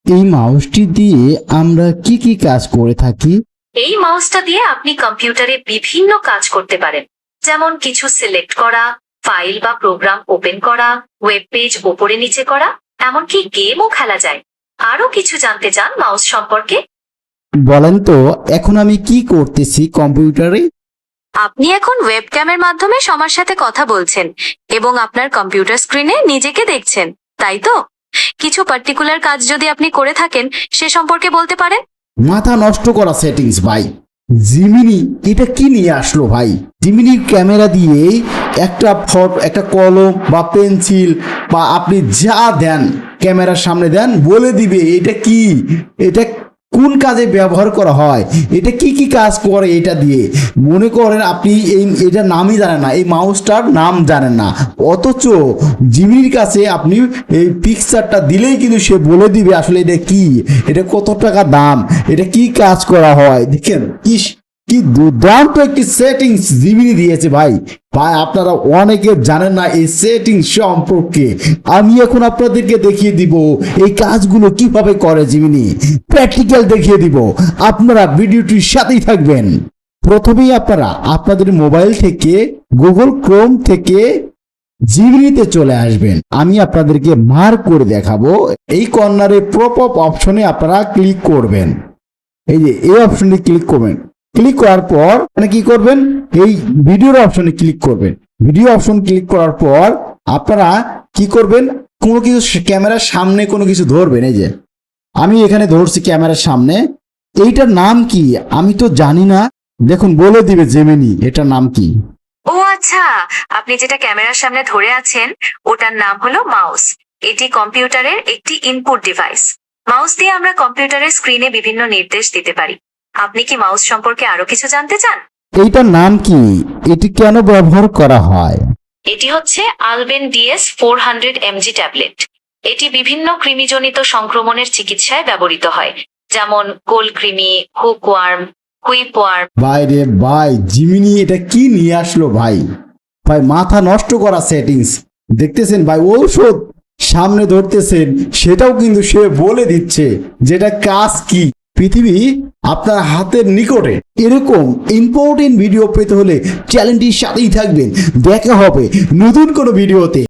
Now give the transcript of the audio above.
এই মাউসটি দিয়ে আমরা কি কি কাজ করে থাকি? এই মাউসটা দিয়ে আপনি কম্পিউটারে বিভিন্ন কাজ করতে পারেন, যেমন কিছু সিলেক্ট করা, ফাইল বা প্রোগ্রাম ওপেন করা, ওয়েব পেজ ওপরে নিচে করা, এমনকি গেমও খেলা যায়। আরো কিছু জানতে চান মাউস সম্পর্কে? বলেন তো, এখন আমি কি করতেছি কম্পিউটারে? আপনি এখন ওয়েবক্যামের মাধ্যমে সবার সাথে কথা বলছেন এবং আপনার কম্পিউটার স্ক্রিনে নিজেকে দেখছেন, তাই তো? কিছু পার্টিকুলার কাজ যদি আপনি করে থাকেন সে সম্পর্কে বলতে পারেন। মাথা নষ্ট করা সেটিংস ভাই। জিমিনি এটা কি নিয়ে আসলো ভাই? জিমিনির ক্যামেরা দিয়ে একটা কলম বা পেন্সিল বা আপনি যা দেন ক্যামেরার সামনে দেন, বলে দিবে এটা কি, এটা কোন কাজে ব্যবহার করা হয়, এটা কি কি কাজ করে এটা দিয়ে। মনে করেন আপনি এটার নামই জানেন না, এই মাউসটার নাম জানেন না, অথচ জিমিনির কাছে আপনি এই পিকচারটা দিলেই কিন্তু সে বলে দিবে আসলে এটা কি, এটা কত টাকা দাম, এটা কি কাজ করা হয়। দেখেন কি দুর্দান্ত একটি সেটিংস জিমিনি দিয়েছে ভাই। ভাই আপনারা অনেকে জানেন না এই সেটিংস সম্পর্কে। আমি এখন আপনাদেরকে দেখিয়ে দিব এই কাজগুলো কিভাবে করে জিমিনি, প্র্যাকটিক্যাল দেখিয়ে দিব। আপনারা ভিডিওটির সাথেই থাকবেন। প্রথমেই আপনারা আপনাদের মোবাইল থেকে গুগল ক্রোম থেকে জিমিনিতে চলে আসবেন। আমি আপনাদেরকে মার্ক করে দেখাবো। এই কর্নারে পপ আপ অপশনে আপনারা ক্লিক করবেন। এই যে এই অপশনে ক্লিক করবেন। ক্লিক করার পর মানে কি করবেন, এই ভিডিওর অপশনে ক্লিক করবেন। ভিডিও অপশন ক্লিক করার পর আপনারা কি করবেন, কোনো কিছু ক্যামেরার সামনে কোনো কিছু ধরবেন। এই যে আমি এখানে ধরছি ক্যামেরার সামনে। এইটার নাম কি আমি তো জানি না, দেখুন বলে দিবে জেমিনি এটার নাম কি। ও আচ্ছা, আপনি যেটা ক্যামেরার সামনে ধরে আছেন ওটার নাম হলো মাউস। এটি কম্পিউটারের একটি ইনপুট ডিভাইস। মাউস দিয়ে আমরা কম্পিউটারের স্ক্রিনে বিভিন্ন নির্দেশ দিতে পারি। আপনি কি মাউস সম্পর্কে আরো কিছু জানতে চান? এইটার নাম কি, এটি কেন ব্যবহার করা হয়? এটি হচ্ছে আলবেন DS400mg ট্যাবলেট। এটি বিভিন্ন কৃমিজনিত সংক্রমণের চিকিৎসায় ব্যবহৃত হয়, যেমন গোল কৃমি, হুকওয়ার্ম, হুইপওয়ার্ম। ভাই রে ভাই, জিমিনি এটা কি নিয়ে আসলো ভাই। ভাই মাথা নষ্ট করা সেটিংস দেখতেছেন ভাই। ঔষধ সামনে ধরতেছেন, সেটাও কিন্তু সে বলে দিচ্ছে যেটা কাজ কি। পৃথিবী আপনার হাতের নিকটে। এরকম ইম্পর্টেন্ট ভিডিও পেতে হলে চ্যানেলটির সাথেই থাকবেন। দেখা হবে নতুন কোনো ভিডিওতে।